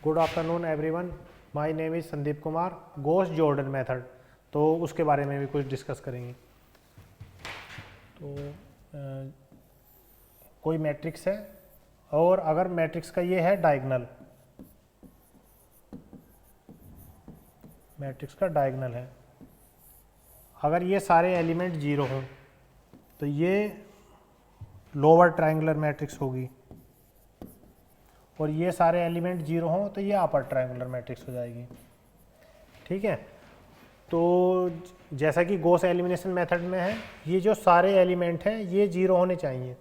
Good afternoon everyone, my name is Sandeep Kumar. Gauss Jordan method, तो उसके बारे में भी कुछ डिस्कस करेंगे। तो कोई मैट्रिक्स है और अगर मैट्रिक्स का ये है डायगोनल, मैट्रिक्स का डायगोनल है, अगर ये सारे एलिमेंट जीरो हों तो ये लोअर ट्रायंगुलर मैट्रिक्स होगी, और ये सारे एलिमेंट जीरो हों तो ये अपर ट्रायंगुलर मैट्रिक्स हो जाएगी। ठीक है, तो जैसा कि गॉस एलिमिनेशन मेथड में है, ये जो सारे एलिमेंट हैं ये जीरो होने चाहिए।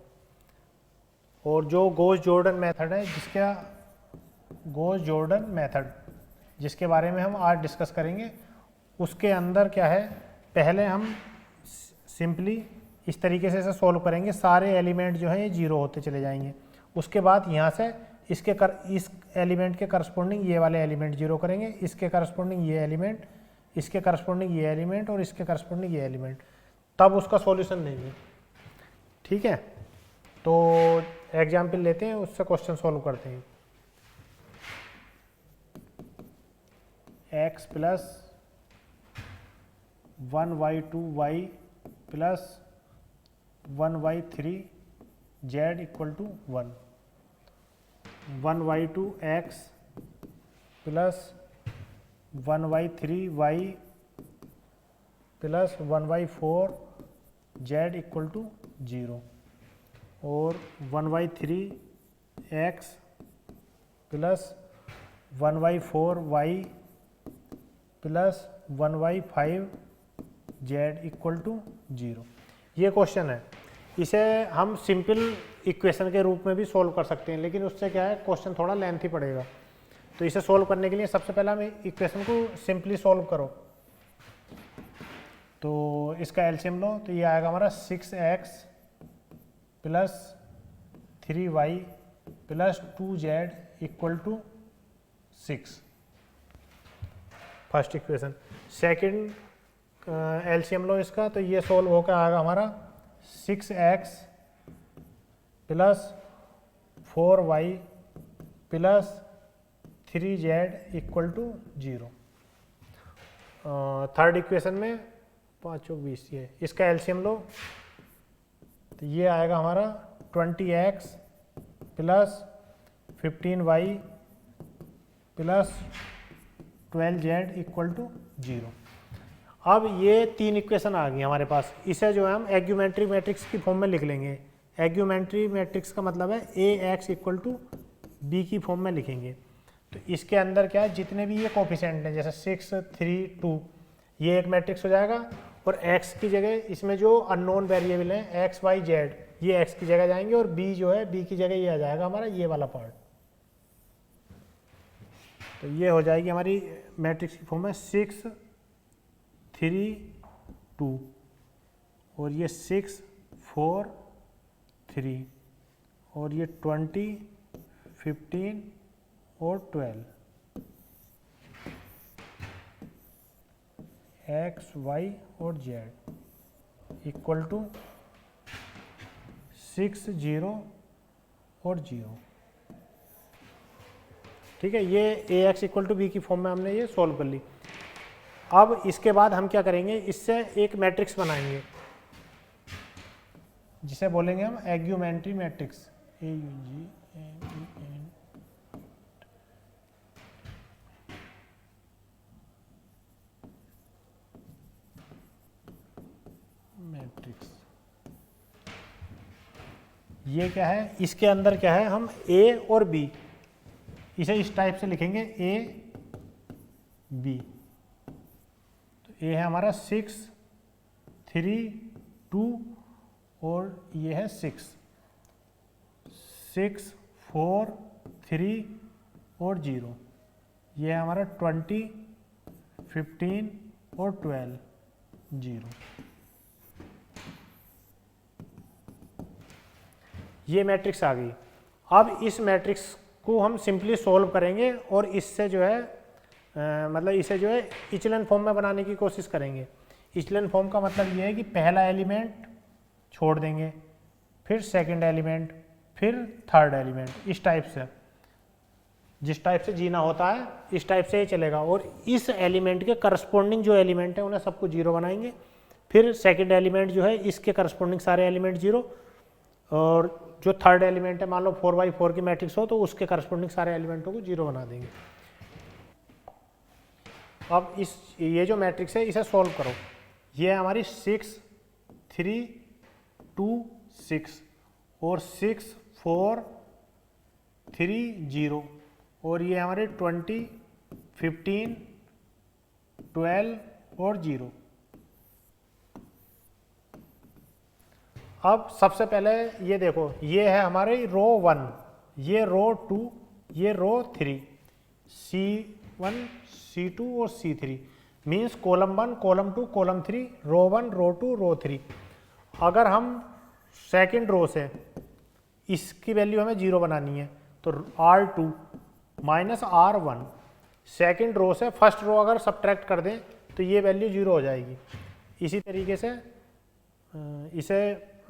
और जो गॉस जॉर्डन मेथड है, जिसका गॉस जॉर्डन मेथड जिसके बारे में हम आज डिस्कस करेंगे, उसके अंदर क्या है, पहले हम सिंपली इस तरीके से सॉल्व करेंगे, सारे एलिमेंट जो है ये जीरो होते चले जाएंगे। उसके बाद यहाँ से इस एलिमेंट के करस्पॉन्डिंग ये वाले एलिमेंट जीरो करेंगे, इसके करस्पॉन्डिंग ये एलिमेंट, इसके करस्पॉन्डिंग ये एलिमेंट और इसके करस्पॉन्डिंग ये एलिमेंट, तब उसका सॉल्यूशन देंगे। ठीक है, तो एग्जाम्पल लेते हैं, उससे क्वेश्चन सॉल्व करते हैं। x plus 1y2y plus 1y3 z equal to 1, 1y2x plus 1y3y plus 1y4 z equal to 0, और 1y3x plus 1y4y plus 1y5 z equal to 0। ये क्वेश्चन है, इसे हम सिंपल इक्वेशन के रूप में भी सोल्व कर सकते हैं, लेकिन उससे क्या है, क्वेश्चन थोड़ा लेंथी पड़ेगा। तो इसे सोल्व करने के लिए सबसे पहले हम इक्वेशन को सिंपली सोल्व करो। तो इसका एलसीएम लो, तो ये आएगा हमारा 6x plus 3y plus 2z equal to 6, first equation. Second LCM लो इसका, तो ये सोल्व होकर आएगा हमारा 6x plus 4y plus 3z equal to 0। Third equation में 5 और 20 ये, इसका एलसीएम लो, तो ये आएगा हमारा 20x plus 15y plus 12z equal to 0। अब ये तीन इक्वेशन आ गई हमारे पास, इसे जो है हम एग्यूमेंट्री मैट्रिक्स की फॉर्म में लिख लेंगे। एग्यूमेंट्री मैट्रिक्स का मतलब है ax इक्वल टू b की फॉर्म में लिखेंगे। तो इसके अंदर क्या है, जितने भी ये कोफिशिएंट हैं, जैसे 6, 3, 2, ये एक मैट्रिक्स हो जाएगा, और x की जगह इसमें जो अननोन वेरिएबल हैं x, y, z, ये x की जगह जाएंगे, और b जो है b की जगह ये आ जाएगा हमारा ये वाला पार्ट। तो ये हो जाएगी हमारी मैट्रिक्स की फॉर्म में 6, 3, 2, और ये 6, 4, 3, और ये 20, 15 और 12, x, y और z इक्वल टू 6, 0 और 0। ठीक है, ये ax इक्वल टू b की फॉर्म में हमने ये सॉल्व कर ली। अब इसके बाद हम क्या करेंगे, इससे एक मैट्रिक्स बनाएंगे जिसे बोलेंगे हम एग्यूमेंट्री मैट्रिक्स, मैट्रिक्स। ये क्या है, इसके अंदर क्या है, हम a और b, इसे इस टाइप से लिखेंगे a, b। तो a है हमारा 6, 3, 2, और ये है 6, 4, 3 और 0। ये है हमारा 20, 15 और 12, 0। ये मैट्रिक्स आ गई। अब इस मैट्रिक्स को हम सिंपली सोल्व करेंगे, और इससे जो है मतलब इसे जो है इचलन फॉर्म में बनाने की कोशिश करेंगे। इचलन फॉर्म का मतलब ये है कि पहला एलिमेंट छोड़ देंगे, फिर सेकंड एलिमेंट, फिर थर्ड एलिमेंट, इस टाइप से। जिस टाइप से जीना होता है इस टाइप से ये चलेगा, और इस एलिमेंट के करस्पॉन्डिंग जो एलिमेंट है उन्हें सबको जीरो बनाएंगे। फिर सेकंड एलिमेंट जो है इसके करस्पॉन्डिंग सारे एलिमेंट जीरो, और जो थर्ड एलिमेंट है मान लो 4x4 की मैट्रिक्स हो तो उसके करस्पॉन्डिंग सारे एलिमेंटों को जीरो बना देंगे। अब ये जो मैट्रिक्स है इसे सॉल्व करो। ये है हमारी 6 3 2 6 और 6 4 3 0, और ये हमारे 20 15 12 और 0। अब सबसे पहले ये देखो, ये है हमारे रो 1, ये रो 2, ये रो 3, C1 C2 और C3 means column 1 column 2 column 3, रो 1 रो 2 रो 3। अगर हम सेकंड रो से इसकी वैल्यू हमें 0 बनानी है तो R2 minus R1, second row से फर्स्ट रो अगर सब्ट्रैक्ट कर दें तो ये वैल्यू 0 हो जाएगी। इसी तरीके से इसे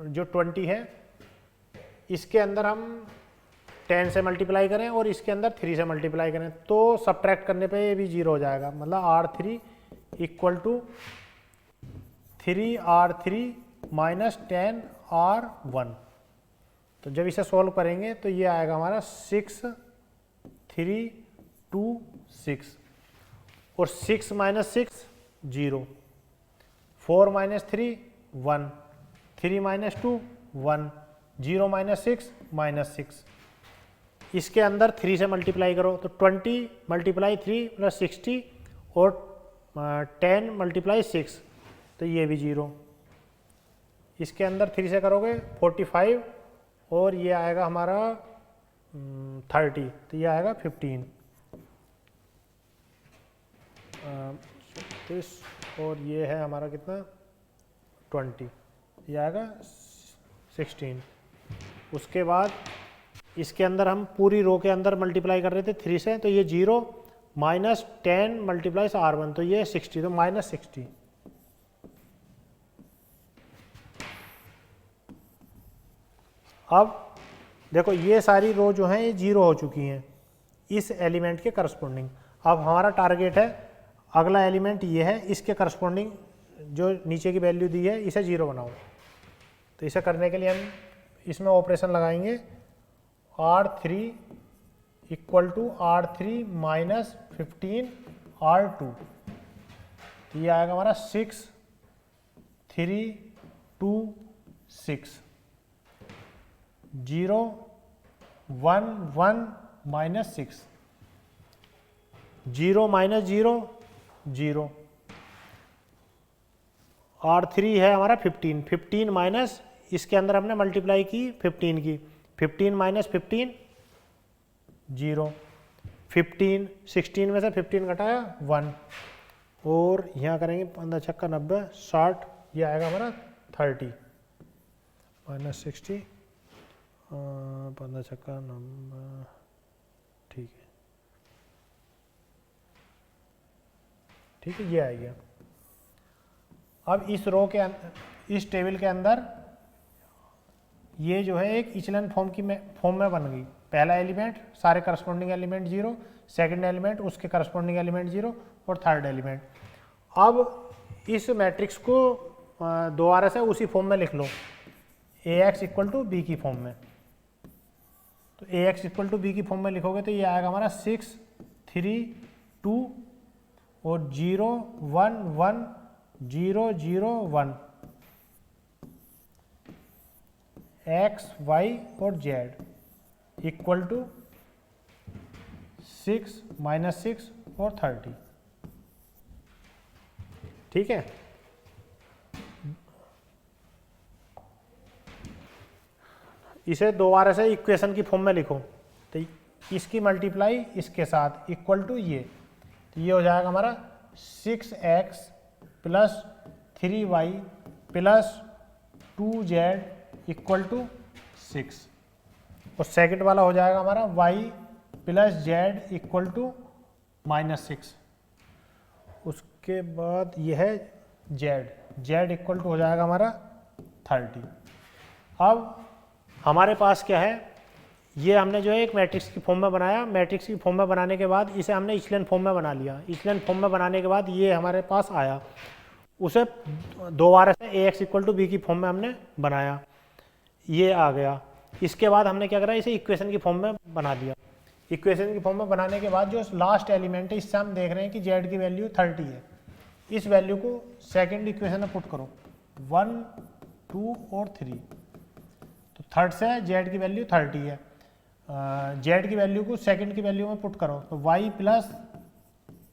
जो 20 है इसके अंदर हम 10 से मल्टीप्लाई करें और इसके अंदर 3 से मल्टीप्लाई करें तो सब्ट्रैक्ट करने पे ये भी 0 हो जाएगा, मतलब R3 equal to 3R3 minus 10R1। तो जब इसे सॉल्व करेंगे तो ये आएगा हमारा 6 3 2 6, और 6 minus 6 0, 4 minus 3 1, 3 minus 2 1, 0 minus 6 minus 6। इसके अंदर 3 से मल्टीप्लाई करो तो 20 मल्टीप्लाई 3 प्लस 60 और 10 मल्टीप्लाई 6 तो ये भी 0। इसके अंदर 3 से करोगे 45 और ये आएगा हमारा 30 तो ये आएगा 15 और ये है हमारा कितना 20, ये आएगा 16। उसके बाद इसके अंदर हम पूरी रो के अंदर मल्टीप्लाई कर रहे थे 3 से तो ये 0 माइनस 10 मल्टीप्लाई R1 तो ये 60 तो माइनस 60। अब देखो ये सारी रो जो हैं ये 0 हो चुकी हैं इस एलिमेंट के करस्पॉन्डिंग। अब हमारा टारगेट है अगला एलिमेंट ये है, इसके करस्पॉन्डिंग जो नीचे की वैल्यू दी है इसे 0 बनाओ। तो इसे करने के लिए हम इसमें ऑपरेशन लगाएंगे R3 equal to R3 minus 15 R2, तो ये आएगा हमारा 6 3 2 6, 0 1 1 माइनस 6, 0 माइनस 0 0, R3 है हमारा 15, 15 माइनस इसके अंदर हमने मल्टीप्लाई की 15 की, 15 माइनस 15 0, 15 16 में से 15 घटाया 1, और यहाँ करेंगे 15 छक्का 90 60, ये आएगा हमारा 30 माइनस 60 15 छक्का 90, ठीक है ठीक है, ये आ गया। अब इस रो के इस टेबल के अंदर ये जो है एक इचलन फॉर्म में बन गई। पहला एलिमेंट सारे करस्पॉन्डिंग एलिमेंट 0, सेकंड एलिमेंट उसके करस्पॉन्डिंग एलिमेंट 0 और थर्ड एलिमेंट। अब इस मैट्रिक्स को दोबारा से उसी फॉर्म में लिख लो, Ax इक्वल टू बी की फॉर्म में। तो Ax इक्वल टू बी की फॉर्म में लिखोगे तो ये आएगा हमारा 6 3 2 और 0 1 1 0 0 1 x y और z इक्वल टू 6 माइनस 6 और 30। ठीक है, इसे दोबारा से इक्वेशन की फॉर्म में लिखो तो इसकी मल्टीप्लाई इसके साथ इक्वल टू ये, तो ये हो जाएगा हमारा 6x plus 3y plus 2z equal to 6, और सेकंड वाला हो जाएगा हमारा y plus z equal to minus 6। उसके बाद ये है z इक्वल टू हो जाएगा हमारा 30। अब हमारे पास क्या है, ये हमने जो है एक मैट्रिक्स की फॉर्म में बनाया, मैट्रिक्स की फॉर्म में बनाने के बाद इसे हमने इचलन फॉर्म में बना लिया, इचलन फॉर्म में बनाने के बाद ये हमारे पास आया, उसे दोबारा से ax इक्वल टू बी की फॉर्म में हमने बनाया, ये आ गया। इसके बाद हमने क्या करा, इसे इक्वेशन की फॉर्म में बना दिया। इक्वेशन की फॉर्म में बनाने के बाद जो लास्ट एलिमेंट है, इससे हम देख रहे हैं कि z की वैल्यू 30 है। इस वैल्यू को सेकंड इक्वेशन में पुट करो, 1 2 और 3, तो थर्ड से z की वैल्यू 30 है। z की वैल्यू को सेकंड की वैल्यू में पुट करो, तो y plus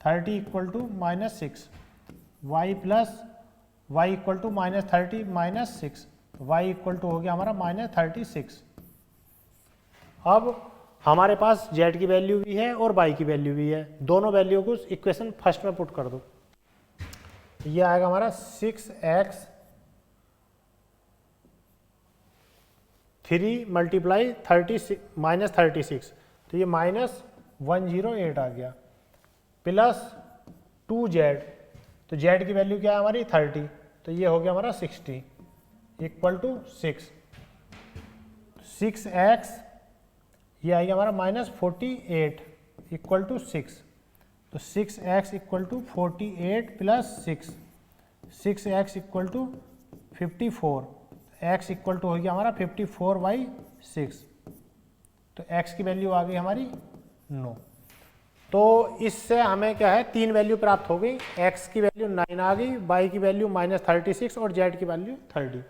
30 equal to -6, y plus y equal to -30 -6, y equal to हो गया हमारा -36। अब हमारे पास z की वैल्यू भी है और y की वैल्यू भी है, दोनों वैल्यू को इक्वेशन फर्स्ट में पुट कर दो। ये आएगा हमारा 6x 3 मल्टीप्लाई 36 -36, तो ये -108 आ गया, प्लस 2z, तो z की वैल्यू क्या है हमारी 30, तो ये हो गया हमारा 60 इक्वल टू 6x, ये आएगा हमारा -48 इक्वल टू 6, तो 6x equal to 48 plus 6x equal to 54, x equal to हो गया हमारा 54/6, तो x की वैल्यू आ गई हमारी 9। तो इससे हमें क्या है, 3 वैल्यू प्राप्त हो गई, x की वैल्यू 9 आ गई, y की वैल्यू -36 और z की वैल्यू 30।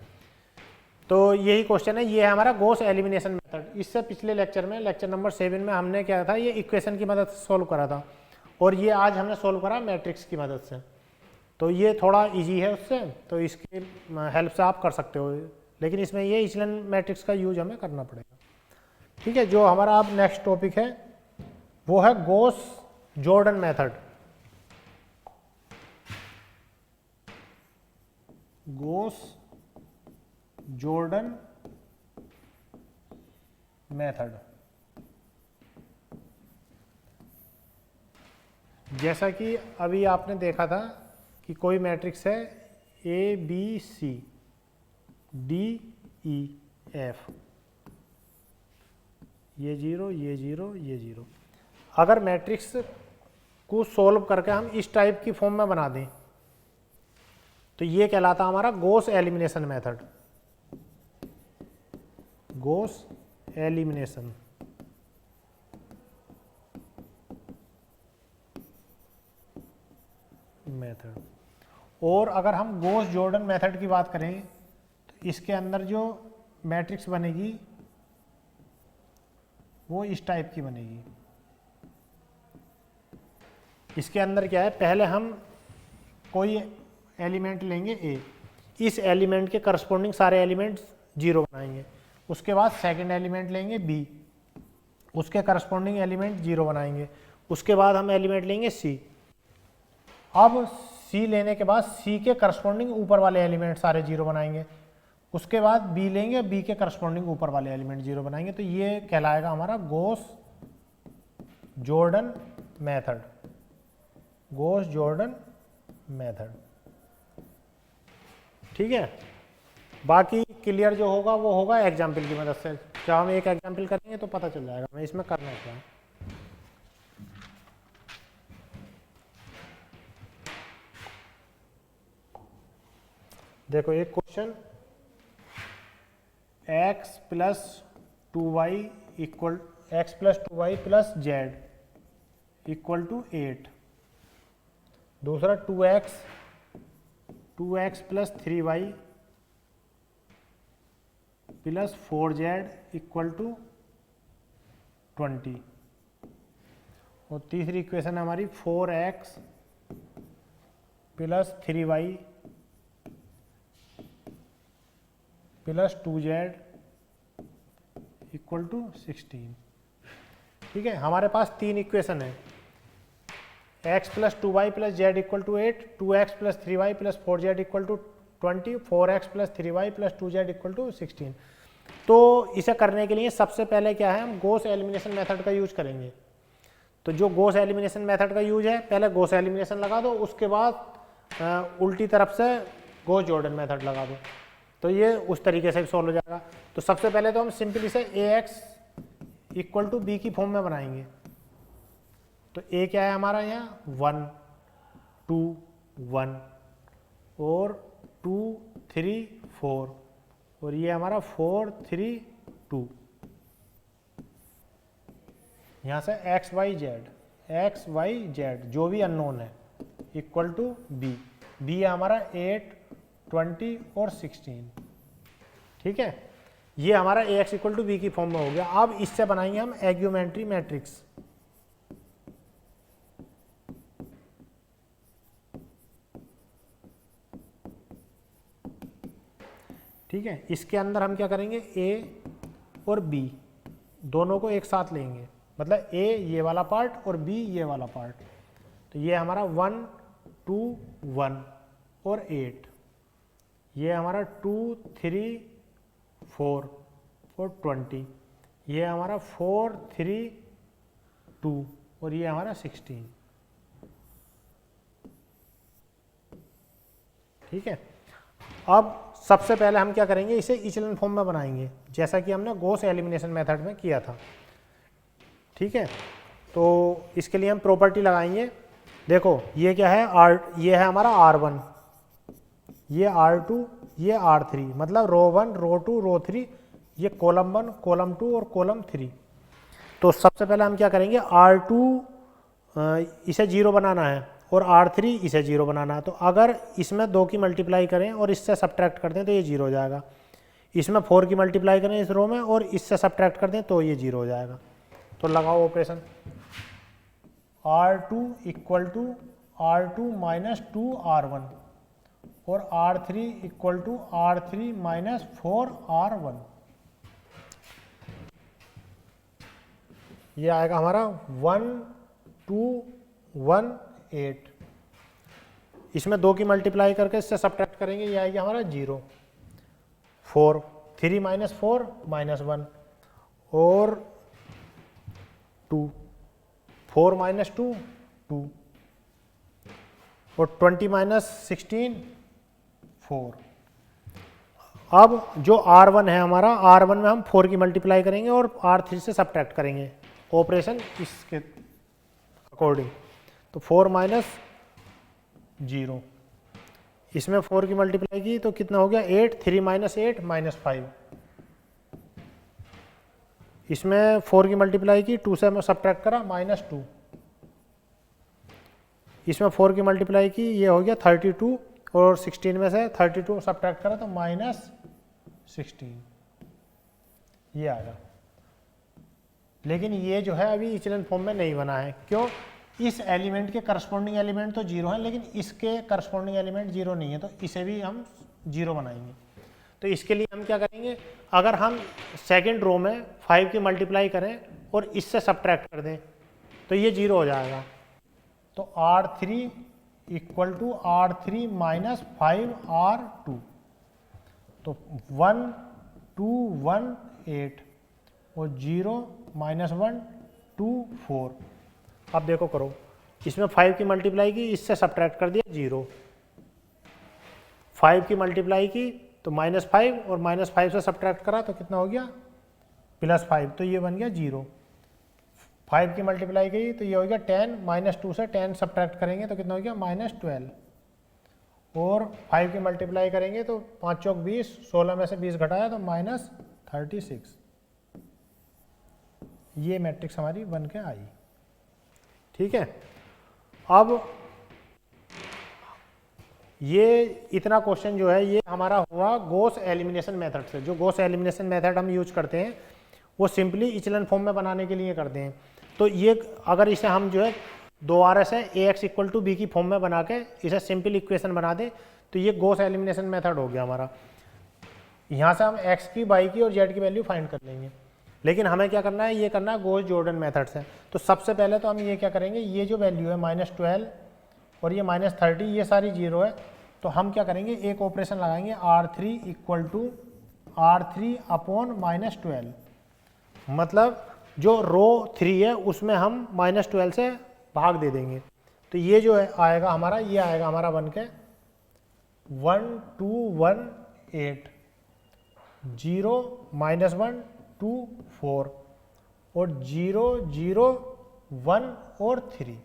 तो यही क्वेश्चन है, ये है हमारा गॉस एलिमिनेशन मेथड। इससे पिछले लेक्चर में, लेक्चर नंबर 7 में हमने क्या था, ये इक्वेशन की मदद से सोल्व करा था, और ये आज हमने सोल्व करा मैट्रिक्स की मदद से। तो ये थोड़ा इजी है उससे, तो इसकी हेल्प से आप कर सकते हो, लेकिन इसमें ये इचलन मैट्रिक्स का यूज हमें करना पड़ेगा। ठीक है, जो हमारा अब नेक्स्ट टॉपिक है वो है Gauss Jordan method. Gauss Jordan method, जैसा कि अभी आपने देखा था कि कोई मैट्रिक्स है A B C D E F, ये 0 ये 0 ये 0। अगर मैट्रिक्स को सोल्व करके हम इस टाइप की फॉर्म में बना दें तो ये कहलाता हमारा Gauss elimination method. Gauss elimination method. और अगर हम गॉस जॉर्डन मेथड की बात करें तो इसके अंदर जो मैट्रिक्स बनेगी वो इस टाइप की बनेगी। इसके अंदर क्या है, पहले हम कोई एलिमेंट लेंगे A, इस एलिमेंट के करस्पॉन्डिंग सारे एलिमेंट्स 0 बनाएंगे। उसके बाद सेकंड एलिमेंट लेंगे B, उसके करस्पॉन्डिंग एलिमेंट 0 बनाएंगे। उसके बाद हम एलिमेंट लेंगे C। अब C लेने के बाद C के करस्पॉन्डिंग ऊपर वाले एलिमेंट सारे 0 बनाएंगे। उसके बाद B लेंगे, B के करस्पॉन्डिंग ऊपर वाले एलिमेंट 0 बनाएंगे। तो ये कहलाएगा हमारा Gauss Jordan method. Gauss Jordan method, ठीक है। बाकी क्लियर जो होगा वो होगा एग्जाम्पल की मदद से। जब हम एक एग्जाम्पल करेंगे तो पता चल जाएगा हमें इसमें करना क्या है। देखो एक question, x plus 2y equal x plus 2y plus z equal to 8। दूसरा 2x plus 3y plus 4z equal to 20। और तीसरी इक्वेशन हमारी 4x plus 3y plus 2z equal to 16। ठीक है, हमारे पास 3 इक्वेशन है, x plus 2y plus z equal to 8, 2x plus 3y plus 4z equal to 20, 4x plus 3y plus 2z equal to 16। तो इसे करने के लिए सबसे पहले क्या है, हम गॉस एलिमिनेशन मेथड का यूज करेंगे। तो जो गॉस एलिमिनेशन मेथड का यूज है, पहले गॉस एलिमिनेशन लगा दो, उसके बाद उल्टी तरफ से गॉस जॉर्डन मेथड लगा दो, तो ये उस तरीके से सोल्व हो जाएगा। तो सबसे पहले तो हम सिंपली से ax इक्वल टू बी की फॉर्म में बनाएंगे तो ए क्या है हमारा यहाँ 1 2 1 और 2 3 4 और ये हमारा 4 3 2। यहाँ से एक्स वाई जेड जो भी अननोन है इक्वल टू बी है हमारा 8 20 और 16। ठीक है, ये हमारा ax इक्वल टू बी की फॉर्म में हो गया। अब इससे बनाएंगे हम एग्यूमेंट्री मैट्रिक्स। ठीक है, इसके अंदर हम क्या करेंगे a और b दोनों को एक साथ लेंगे, मतलब a ये वाला पार्ट और b ये वाला पार्ट। तो ये हमारा 1 2 1 और 8, ये हमारा 2 3 4 और 20, ये हमारा 4 3 2 और ये हमारा 16। ठीक है, अब सबसे पहले हम क्या करेंगे, इसे इचेलन फॉर्म में बनाएंगे जैसा कि हमने गॉस एलिमिनेशन मेथड में किया था। ठीक है, तो इसके लिए हम प्रॉपर्टी लगाएंगे। देखो ये क्या है, ये है हमारा R1, ये R2, ये R3, मतलब रो 1 रो 2 रो 3, ये कॉलम 1 कॉलम 2 और कॉलम 3। तो सबसे पहले हम क्या करेंगे, R2 इसे 0 बनाना है और R3 इसे 0 बनाना है। तो अगर इसमें 2 की मल्टीप्लाई करें और इससे सब्ट्रैक्ट कर दें तो ये 0 हो जाएगा। इसमें 4 की मल्टीप्लाई करें इस रो में और इससे सब्ट्रैक्ट कर दें तो ये 0 हो जाएगा। तो लगाओ operation, R2 equal to R2 minus 2 R1 और R3 equal to R3 minus 4 R1। ये आएगा हमारा 1 2 1 8। इसमें 2 की मल्टीप्लाई करके इससे सब्ट्रैक्ट करेंगे, ये आएगा हमारा 0 4 3 माइनस 4 माइनस 1 और 2 4 माइनस 2 2 और 20 माइनस 16 4। अब जो R1 है हमारा, R1 में हम 4 की मल्टीप्लाई करेंगे और R3 से सब्ट्रैक्ट करेंगे, ऑपरेशन इसके अकॉर्डिंग। तो 4 माइनस 0, इसमें 4 की मल्टीप्लाई की तो कितना हो गया 8, 3 माइनस 8 माइनस 5। इसमें 4 की मल्टीप्लाई की 2 से हमें सब्ट्रैक्ट करा माइनस 2। इसमें 4 की मल्टीप्लाई की, ये हो गया 32 और 16 में से 32 सब्ट्रैक्ट करा तो माइनस 16, ये आएगा। लेकिन ये जो है अभी इचेलन फॉर्म में नहीं बना है, क्यों? इस एलिमेंट के करस्पॉन्डिंग एलिमेंट तो 0 है लेकिन इसके करस्पॉन्डिंग एलिमेंट 0 नहीं है, तो इसे भी हम 0 बनाएंगे। तो इसके लिए हम क्या करेंगे, अगर हम सेकंड रो में 5 की मल्टीप्लाई करें और इससे सब्ट्रैक्ट कर दें तो ये 0 हो जाएगा। तो R3 equal to R3 minus 5 R2। तो 1 2 1 8 और 0 माइनस 1 2 4। अब देखो करो, इसमें 5 की मल्टीप्लाई की, इससे सब्ट्रैक्ट कर दिया 0। 5 की मल्टीप्लाई की तो माइनस 5 और माइनस 5 से सब्ट्रैक्ट करा तो कितना हो गया प्लस 5, तो ये बन गया 0। 5 की मल्टीप्लाई की तो ये हो गया 10, माइनस 2 से 10 सब्ट्रैक्ट करेंगे तो कितना हो गया माइनस 12। और 5 की मल्टीप्लाई करेंगे तो 5 चौक 20, 16 में से 20 घटाया तो माइनस 36। ये मैट्रिक्स हमारी बन के आई। ठीक है, अब ये इतना क्वेश्चन जो है ये हमारा हुआ गॉस एलिमिनेशन मेथड से। जो गॉस एलिमिनेशन मेथड हम यूज करते हैं वो सिंपली इचेलन फॉर्म में बनाने के लिए करते हैं। तो ये अगर इसे हम जो है दोबारा से ax इक्वल टू बी की फॉर्म में बना के इसे सिंपल इक्वेशन बना दें तो ये गॉस एलिमिनेशन मेथड हो गया हमारा। यहाँ से हम x की, y की और z की वैल्यू फाइंड कर लेंगे। लेकिन हमें क्या करना है, ये करना है गॉस जॉर्डन मेथड से। तो सबसे पहले तो हम ये क्या करेंगे, ये जो वैल्यू है माइनस 12 और ये माइनस 30, ये सारी 0 है। तो हम क्या करेंगे, एक ऑपरेशन लगाएंगे R3 equal to R3 upon minus 12। मतलब जो रो 3 है उसमें हम माइनस 12 से भाग दे देंगे। तो ये जो है आएगा हमारा, ये आएगा हमारा बन के 1 2 1 8 0 माइनस 1 2 4 और 0 0 1 और 3,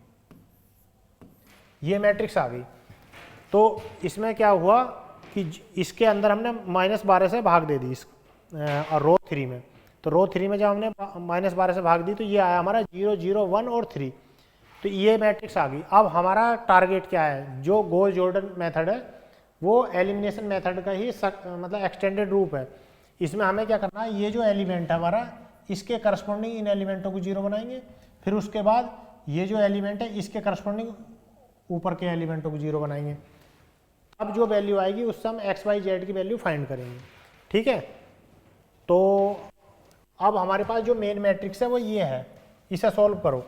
ये मैट्रिक्स आ गई। तो इसमें क्या हुआ कि इसके अंदर हमने -12 से भाग दे दी इस रो 3 में। तो रो 3 में जब हमने -12 से भाग दी तो ये आया हमारा 0 0 1 और 3, तो ये मैट्रिक्स आ गई। अब हमारा टारगेट क्या है, जो गॉस जॉर्डन मेथड है वो एलिमिनेशन मेथड का ही मतलब एक्सटेंडेड रूप है। इसमें हमें क्या करना है, ये जो एलिमेंट है हमारा, इसके करस्पॉन्डिंग इन एलिमेंटों को 0 बनाएंगे, फिर उसके बाद ये जो एलिमेंट है इसके करस्पॉन्डिंग ऊपर के एलिमेंटों को 0 बनाएंगे। अब जो वैल्यू आएगी उससे हम एक्स वाई जेड की वैल्यू फाइंड करेंगे। ठीक है, तो अब हमारे पास जो मेन मैट्रिक्स है वो ये है, इसे सॉल्व करो।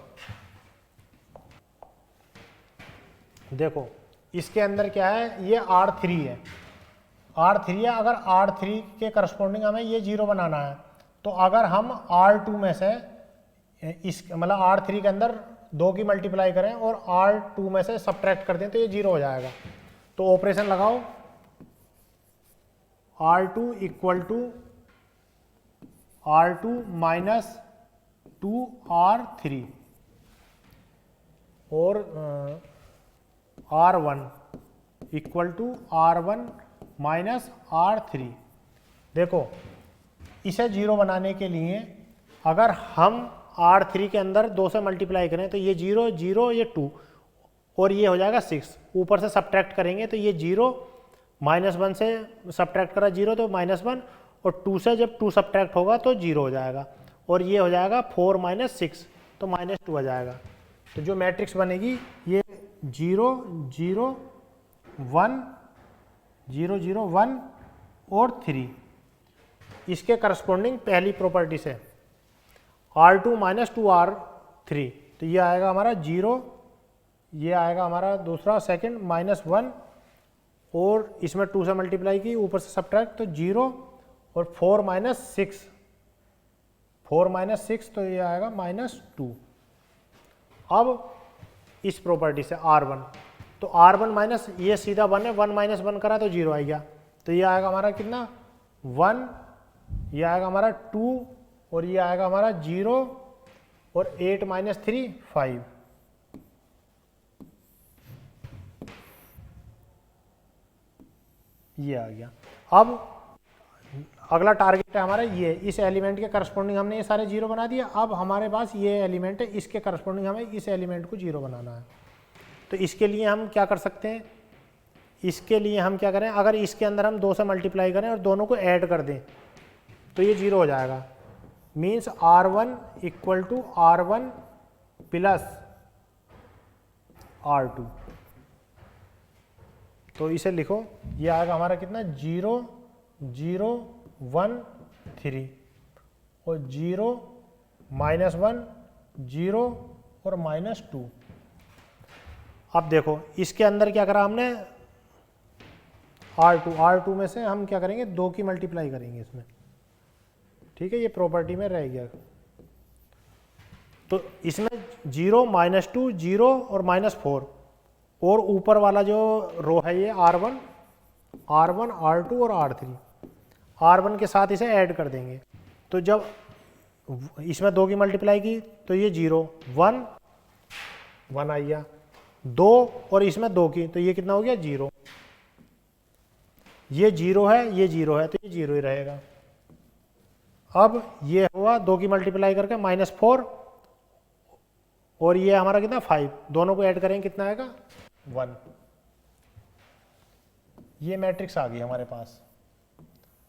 देखो इसके अंदर क्या है, ये R3 है, R3 है। अगर R3 के करस्पॉन्डिंग हमें ये 0 बनाना है, तो अगर हम R2 में से इस मतलब R3 के अंदर 2 की मल्टीप्लाई करें और R2 में से सब्ट्रैक्ट कर दें तो ये 0 हो जाएगा। तो ऑपरेशन लगाओ, R2 equal to R2 minus 2R3 और R1 equal to R1 minus R3। देखो इसे 0 बनाने के लिए अगर हम R3 के अंदर 2 से मल्टीप्लाई करें तो ये 0 0 ये 2 और ये हो जाएगा 6, ऊपर से सब्ट्रैक्ट करेंगे तो ये 0 -1 से सब्ट्रैक्ट करा 0 तो -1 और 2 से जब 2 सब्ट्रैक्ट होगा तो 0 हो जाएगा और ये हो जाएगा 4 - 6 तो -2 आ जाएगा। तो जो मैट्रिक्स बनेगी ये 0 0 1 0 0 1 और 3, इसके करस्पॉन्डिंग पहली प्रॉपर्टी से R2 माइनस 2R3, तो ये आएगा हमारा 0, ये आएगा हमारा दूसरा सेकंड -1 और इसमें 2 से मल्टीप्लाई की ऊपर से सब्ट्रैक्ट तो 0 और 4 - 6 तो ये आएगा -2। अब इस प्रॉपर्टी से R1, तो R1 माइनस ये सीधा 1 है, 1 - 1 करा तो 0 आ गया, तो ये आएगा हमारा कितना 1, ये आएगा हमारा 2 और ये आएगा हमारा 0 और 8 - 3 5। ये आ गया। अब अगला टारगेट है हमारा ये, इस एलिमेंट के करस्पॉन्डिंग हमने ये सारे 0 बना दिया। अब हमारे पास ये एलिमेंट है, इसके करस्पॉन्डिंग हमें इस एलिमेंट को 0 बनाना है। तो इसके लिए हम क्या कर सकते हैं, इसके लिए हम क्या करें, अगर इसके अंदर हम 2 से मल्टीप्लाई करें और दोनों को ऐड कर दें तो ये 0 हो जाएगा। Means R1 equal to R1 plus R2। तो इसे लिखो, ये आएगा हमारा कितना 0 0 1 3 और 0 -1 0 और -2। अब देखो इसके अंदर क्या करा हमने, R2 में से हम क्या करेंगे 2 की मल्टीप्लाई करेंगे इसमें। ठीक है, ये प्रॉपर्टी में रह गया। तो इसमें 0 -2 0 और -4 और ऊपर वाला जो रो है ये R1 R2 और R3, R1 के साथ इसे ऐड कर देंगे। तो जब इसमें 2 की मल्टीप्लाई की तो ये 0 1 1 आ गया, 2 और इसमें 2 की तो ये कितना हो गया 0, ये 0 है ये 0 है तो ये 0 ही रहेगा। अब ये हुआ 2 की मल्टीप्लाई करके -4 और ये हमारा कितना 5, दोनों को ऐड करेंगे कितना आएगा 1। ये मैट्रिक्स आ गई हमारे पास।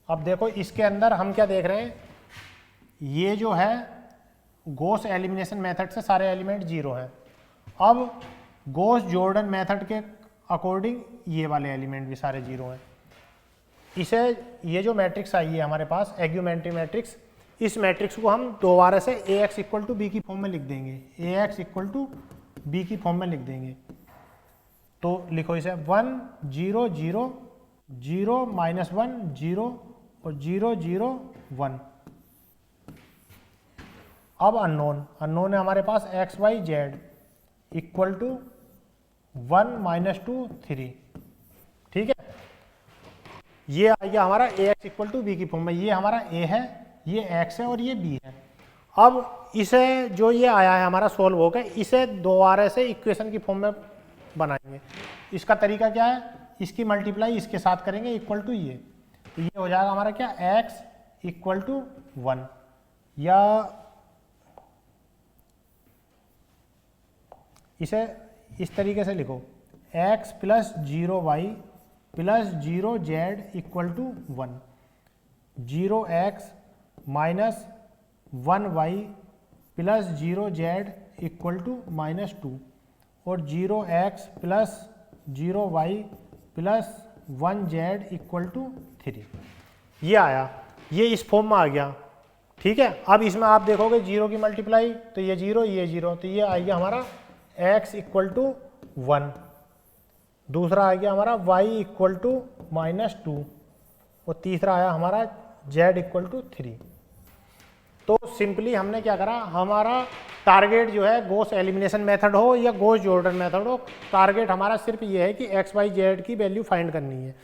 अब देखो इसके अंदर हम क्या देख रहे हैं, ये जो है गॉस एलिमिनेशन मेथड से सारे एलिमेंट 0 हैं। अब गॉस जॉर्डन मेथड के अकॉर्डिंग ये वाले एलिमेंट भी सारे 0 हैं। इसे ये जो मैट्रिक्स आई है हमारे पास एग्यूमेंट्री मैट्रिक्स, इस मैट्रिक्स को हम दोबारा से Ax इक्वल टू बी की फॉर्म में लिख देंगे, Ax इक्वल टू बी की फॉर्म में लिख देंगे। तो लिखो इसे 1 0 0 0 -1 0 और 0 0 1। अब अननोन है हमारे पास x y z equal to 1 -2 3। ठीक है, ये आ गया हमारा Ax इक्वल टू बी की फॉर्म में। ये हमारा A है, ये x है और ये b है। अब इसे जो ये आया है हमारा सोल्व हो गया, इसे दोबारा से इक्वेशन की फॉर्म में बनाएंगे। इसका तरीका क्या है, इसकी मल्टीप्लाई इसके साथ करेंगे इक्वल टू ये, तो ये हो जाएगा हमारा क्या, x इक्वल टू 1, या इसे इस तरीके से लिखो x plus 0y plus 0z equal to 1, 0x minus 1y plus 0z equal to -2, और 0x plus 0y plus 1z equal to 3। ये आया, ये इस फॉर्म में आ गया। ठीक है, अब इसमें आप देखोगे 0 की मल्टीप्लाई तो ये 0 ये 0, तो ये आ गया हमारा x इक्वल टू 1, दूसरा आ गया हमारा y इक्वल टू -2, और तीसरा आया हमारा z इक्वल टू 3। तो सिंपली हमने क्या करा, हमारा टारगेट जो है गॉस एलिमिनेशन मेथड हो या गॉस जॉर्डन मेथड हो, टारगेट हमारा सिर्फ ये है कि x y z की वैल्यू फाइंड करनी है।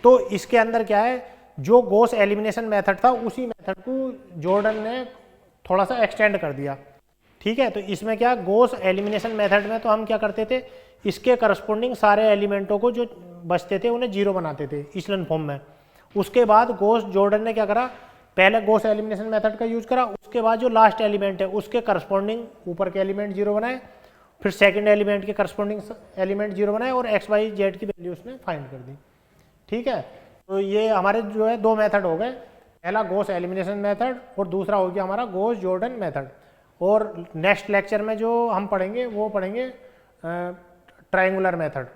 तो इसके अंदर क्या है, जो गॉस एलिमिनेशन मेथड था उसी मेथड को जॉर्डन ने थोड़ा सा एक्सटेंड कर दिया। ठीक है, तो इसमें क्या, गॉस एलिमिनेशन मेथड में तो हम क्या करते थे, इसके करस्पॉन्डिंग सारे एलिमेंटों को जो बचते थे उन्हें 0 बनाते थे इचलन फॉर्म में। उसके बाद गॉस जॉर्डन ने क्या करा, पहले गॉस एलिमिनेशन मेथड का यूज करा, उसके बाद जो लास्ट एलिमेंट है उसके करस्पॉन्डिंग ऊपर के एलिमेंट 0 बनाए, फिर सेकंड एलिमेंट के करस्पॉन्डिंग एलिमेंट 0 बनाए, और x y z की वैल्यू उसने फाइंड कर दी। ठीक है, तो ये हमारे जो है 2 मेथड हो गए, पहला गॉस एलिमिनेशन मेथड और दूसरा हो गया हमारा गॉस जॉर्डन मेथड। और नेक्स्ट लेक्चर में जो हम पढ़ेंगे वो पढ़ेंगे ट्रायंगुलर मेथड।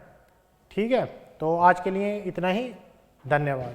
ठीक है, तो आज के लिए इतना ही, धन्यवाद।